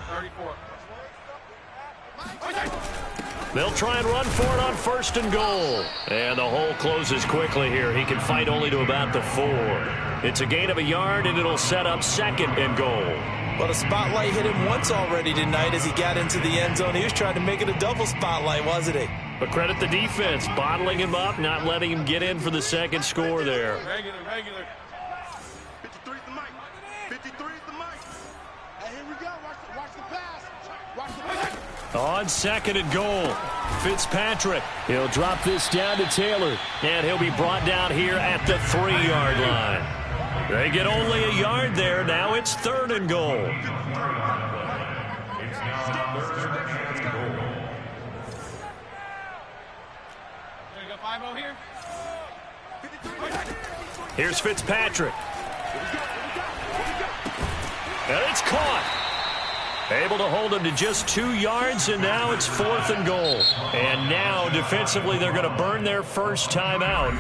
They'll try and run for it on 1st and goal. And the hole closes quickly here. He can fight only to about the 4. It's a gain of a yard, and it'll set up 2nd and goal. Well, the spotlight hit him once already tonight as he got into the end zone. He was trying to make it a double spotlight, wasn't he? But credit the defense, bottling him up, not letting him get in for the 2nd score there. Regular. 53's the Mike. 53's the Mike. Hey, here we go. Watch the pass. Watch the pass. On 2nd and goal, Fitzpatrick. He'll drop this down to Taylor, and he'll be brought down here at the 3-yard line. They get only a yard there. Now it's 3rd and goal. It's now 3rd and goal. There you go, 5-0 here. Here's Fitzpatrick. And it's caught. Able to hold him to just 2 yards, and now it's 4th and goal. And now, defensively, they're going to burn their first time out.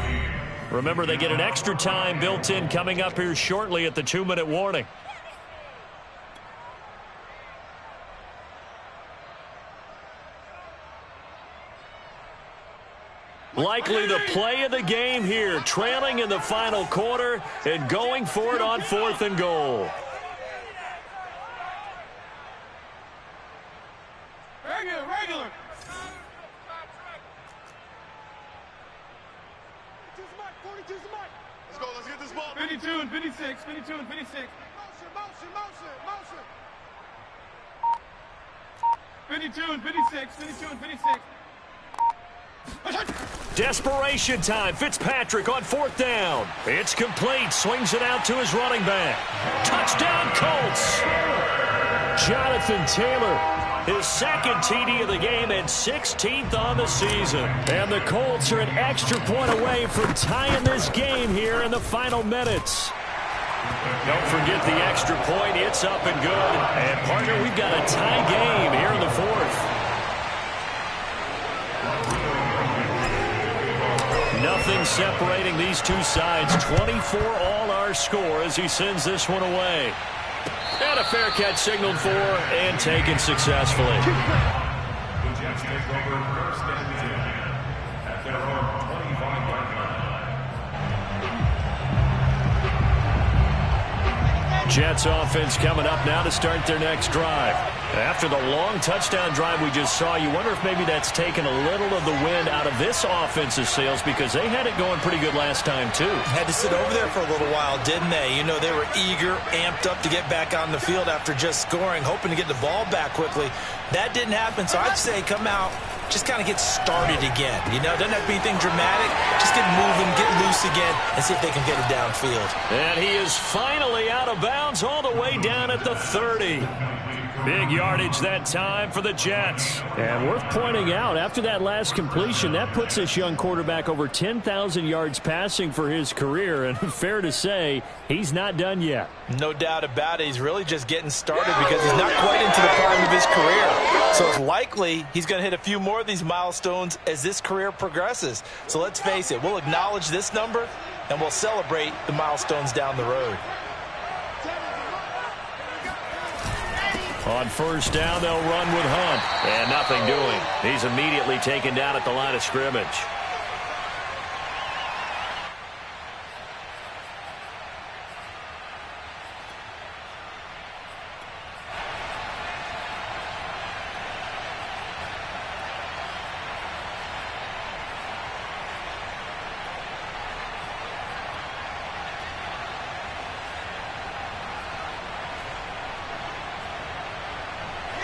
Remember, they get an extra time built in coming up here shortly at the 2-minute warning. Likely the play of the game here, trailing in the final quarter and going for it on 4th and goal. Regular. 42's the Mike. Let's go. Let's get this ball. 52 and 56. 52 and 56. Motion. 52 and 56. 52 and 56. Desperation time. Fitzpatrick on 4th down. It's complete. Swings it out to his running back. Touchdown, Colts. Jonathan Taylor, his 2nd TD of the game and 16th on the season. And the Colts are an extra point away from tying this game here in the final minutes. Don't forget the extra point. It's up and good. And, partner, we've got a tie game here in the 4th. Nothing separating these two sides. 24 all our score as he sends this one away. And a fair catch signaled for and taken successfully. The Jets take over 1st and 10 at their own 25-yard line. Jets offense coming up now to start their next drive. After the long touchdown drive we just saw, you wonder if maybe that's taken a little of the wind out of this offense's sails because they had it going pretty good last time, too. Had to sit over there for a little while, didn't they? You know, they were eager, amped up to get back on the field after just scoring, hoping to get the ball back quickly. That didn't happen, so I'd say come out, just kind of get started again. You know, doesn't have to be anything dramatic. Just get moving, get loose again, and see if they can get it downfield. And he is finally out of bounds all the way down at the 30. Big yardage that time for the Jets. And worth pointing out, after that last completion, that puts this young quarterback over 10,000 yards passing for his career. And fair to say, he's not done yet. No doubt about it. He's really just getting started because he's not quite into the prime of his career. So it's likely he's going to hit a few more of these milestones as this career progresses. So let's face it, we'll acknowledge this number and we'll celebrate the milestones down the road. On 1st down, they'll run with Hunt. And nothing doing. He's immediately taken down at the line of scrimmage.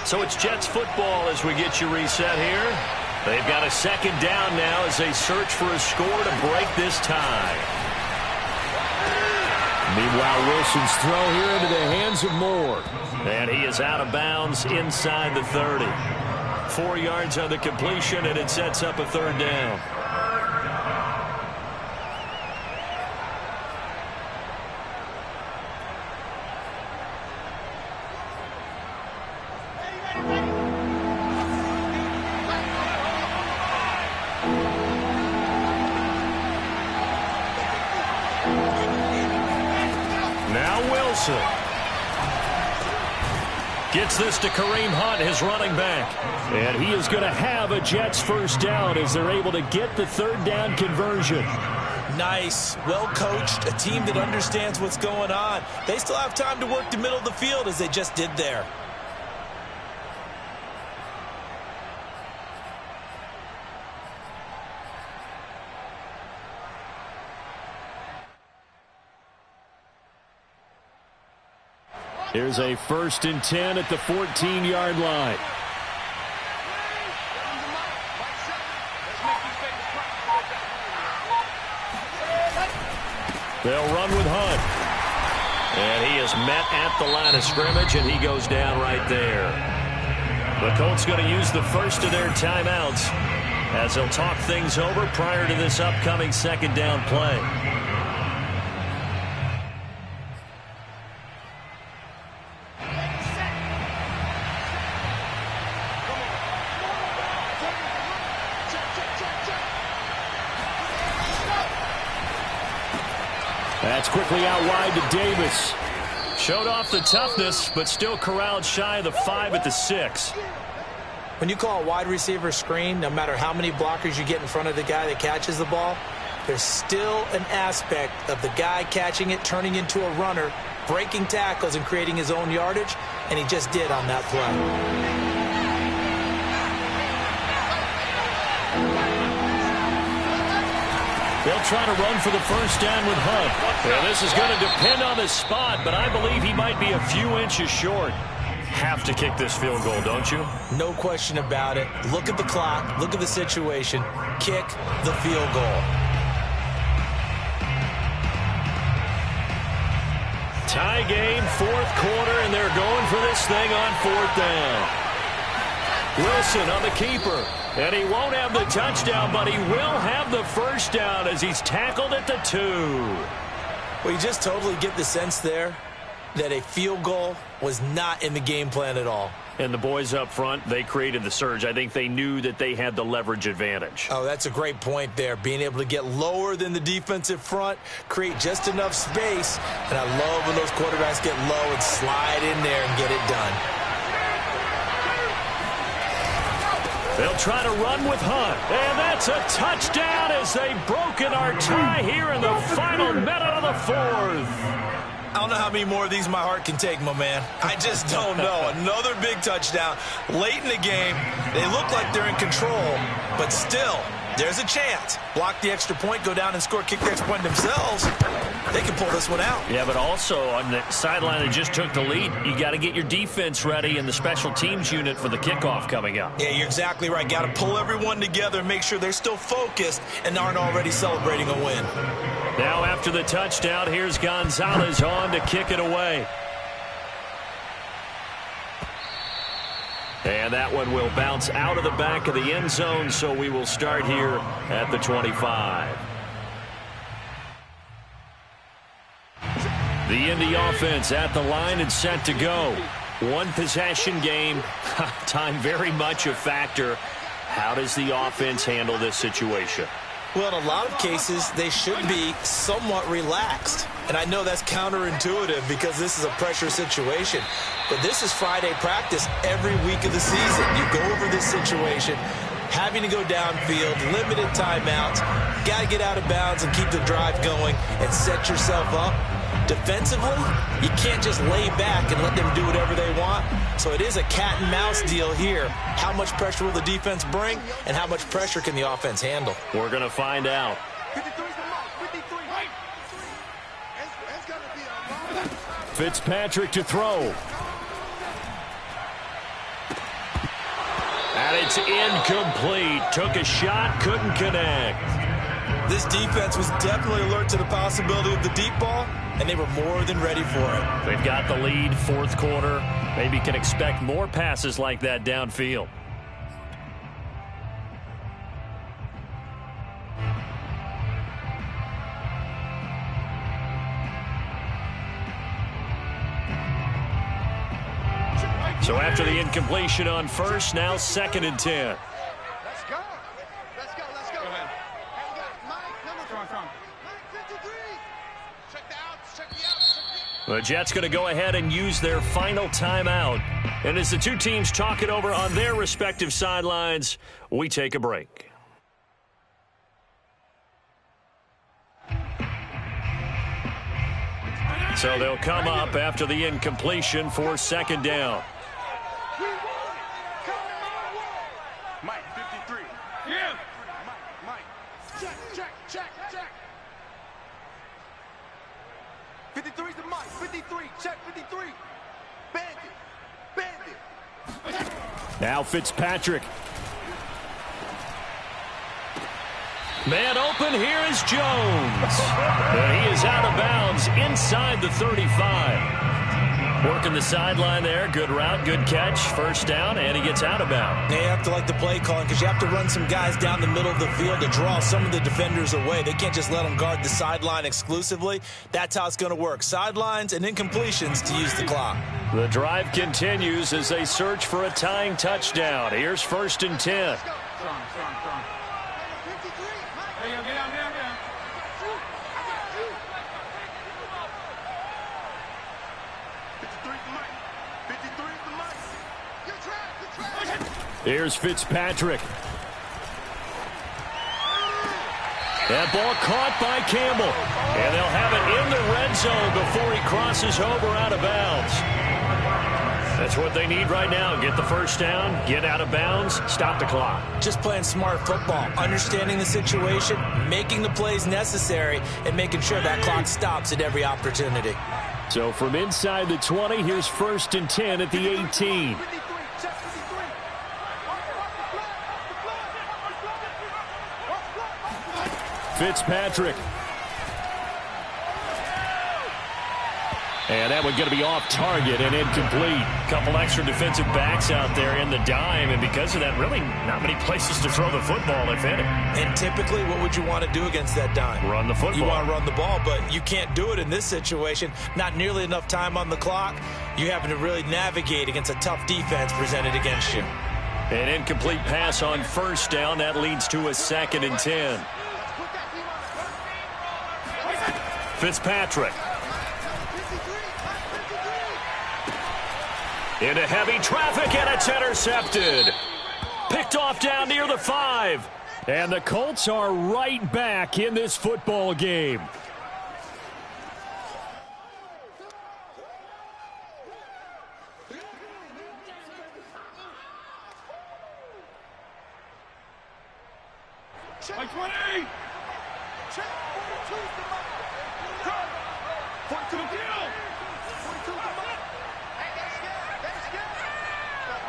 So it's Jets football as we get you reset here. They've got a 2nd down now as they search for a score to break this tie. Meanwhile, Wilson's throw here into the hands of Moore. And he is out of bounds inside the 30. 4 yards on the completion, and it sets up a 3rd down. Gets this to Kareem Hunt, his running back. And he is going to have a Jets 1st down as they're able to get the 3rd down conversion. Nice, well coached, a team that understands what's going on. They still have time to work the middle of the field as they just did there. Here's a 1st and 10 at the 14-yard line. They'll run with Hunt. And he is met at the line of scrimmage, and he goes down right there. The Colts going to use the first of their timeouts as they'll talk things over prior to this upcoming 2nd down play. That's quickly out wide to Davis. Showed off the toughness, but still corralled shy of the 5 at the 6. When you call a wide receiver screen, no matter how many blockers you get in front of the guy that catches the ball, there's still an aspect of the guy catching it, turning into a runner, breaking tackles and creating his own yardage, and he just did on that play. They'll try to run for the 1st down with Hunt. And this is going to depend on his spot, but I believe he might be a few inches short. have to kick this field goal, don't you? No question about it. Look at the clock. Look at the situation. Kick the field goal. Tie game, fourth quarter, and they're going for this thing on fourth down. Wilson on the keeper, and he won't have the touchdown, but he will have the first down as he's tackled at the 2. Well, you just totally get the sense there that a field goal was not in the game plan at all. And the boys up front, they created the surge. I think they knew that they had the leverage advantage. Oh, that's a great point there. Being able to get lower than the defensive front, create just enough space. And I love when those quarterbacks get low and slide in there and get it done. They'll try to run with Hunt. And that's a touchdown as they've broken our tie here in the final minute of the fourth. I don't know how many more of these my heart can take, my man. I just don't know. Another big touchdown late in the game. They look like they're in control, but still, there's a chance. Block the extra point, go down and score, kick the extra point themselves. They can pull this one out. Yeah, but also on the sideline that just took the lead, you got to get your defense ready and the special teams unit for the kickoff coming up. Yeah, you're exactly right. Got to pull everyone together and make sure they're still focused and aren't already celebrating a win. Now after the touchdown, here's Gonzalez on to kick it away. And that one will bounce out of the back of the end zone, so we will start here at the 25. The Indy offense at the line and set to go. One possession game. Time very much a factor. How does the offense handle this situation? Well, in a lot of cases, they should be somewhat relaxed. And I know that's counterintuitive because this is a pressure situation. But this is Friday practice every week of the season. You go over this situation, having to go downfield, limited timeouts, got to get out of bounds and keep the drive going and set yourself up. Defensively, you can't just lay back and let them do whatever they want. So it is a cat and mouse deal here. How much pressure will the defense bring, and how much pressure can the offense handle? We're going to find out. Fitzpatrick to throw. And it's incomplete. Took a shot, couldn't connect. This defense was definitely alert to the possibility of the deep ball, and they were more than ready for it. They've got the lead, fourth quarter. Maybe can expect more passes like that downfield. So after the incompletion on first, now 2nd and 10. Let's go. Let's go. Let's go. Go ahead. Mike 53. Check the outs. Check the outs. The Jets going to go ahead and use their final timeout. And as the two teams talk it over on their respective sidelines, we take a break. So they'll come up after the incompletion for 2nd down. Mike 53. Yeah. Mike. Check. 53's the Mike. 53. Check 53. Bandit. Now Fitzpatrick. Man open, here is Jones. And he is out of bounds inside the 35. Working the sideline there. Good route, good catch. First down, and he gets out of bounds. They have to like the play calling because you have to run some guys down the middle of the field to draw some of the defenders away. They can't just let them guard the sideline exclusively. That's how it's going to work. Sidelines and incompletions to use the clock. The drive continues as they search for a tying touchdown. Here's 1st and 10. Strong. Hey, yo, get down. 53's the Mike. 53's the Mike. You're trapped. Here's Fitzpatrick. That ball caught by Campbell. And they'll have it in the red zone before he crosses over out of bounds. That's what they need right now. Get the first down, get out of bounds, stop the clock. Just playing smart football, understanding the situation, making the plays necessary, and making sure that clock stops at every opportunity. So from inside the 20, here's 1st and 10 at the 18. Fitzpatrick. And that one going to be off target and incomplete. Couple extra defensive backs out there in the dime, and because of that, really not many places to throw the football, if any. And typically, what would you want to do against that dime? Run the football. You want to run the ball, but you can't do it in this situation. Not nearly enough time on the clock. You having to really navigate against a tough defense presented against you. An incomplete pass on 1st down. That leads to a 2nd and 10. Fitzpatrick. Into heavy traffic, and it's intercepted. Picked off down near the 5. And the Colts are right back in this football game. Check 20! Check 42's the mark. Cut! 42 kill! 42's the mark. Hey, that's good. That's good.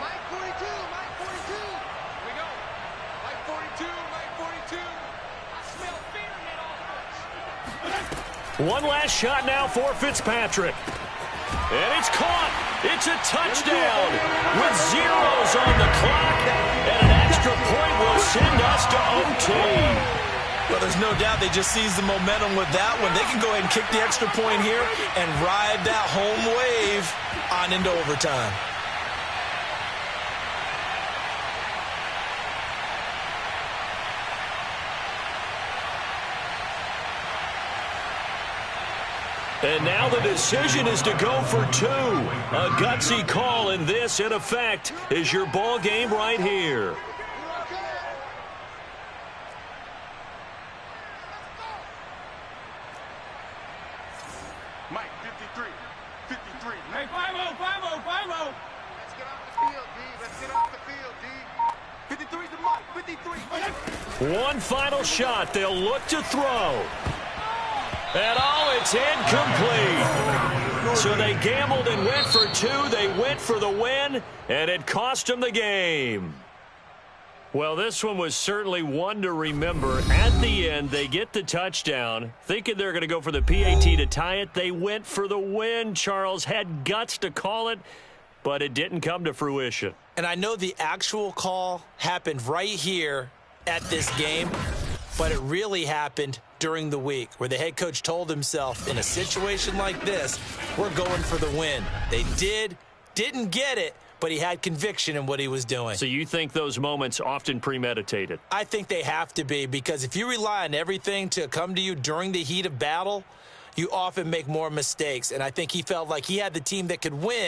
Mike 42, Mike 42. Here we go. Mike 42, Mike 42. I smell fear in that offense. One last shot now for Fitzpatrick. And it's caught. It's a touchdown with zeros on the clock. And an extra point will send us to OT. Well, there's no doubt they just seized the momentum with that one. They can go ahead and kick the extra point here and ride that home wave on into overtime. And now the decision is to go for 2. A gutsy call, and this, in effect, is your ball game right here. Mike 53, 53. Hey, 5-0, 5-0, 5-0. Let's get off the field, D. Let's get off the field, D. 53's the mark, 53. One final shot. They'll look to throw. And it's incomplete. So they gambled and went for 2. They went for the win, and it cost them the game. Well, this one was certainly one to remember. At the end, they get the touchdown. Thinking they're going to go for the PAT to tie it. They went for the win. Charles had guts to call it, but it didn't come to fruition. And I know the actual call happened right here at this game, but it really happened during the week where the head coach told himself, in a situation like this, we're going for the win. They didn't get it, but he had conviction in what he was doing. So you think those moments often premeditated? I think they have to be, because if you rely on everything to come to you during the heat of battle, you often make more mistakes. And I think he felt like he had the team that could win.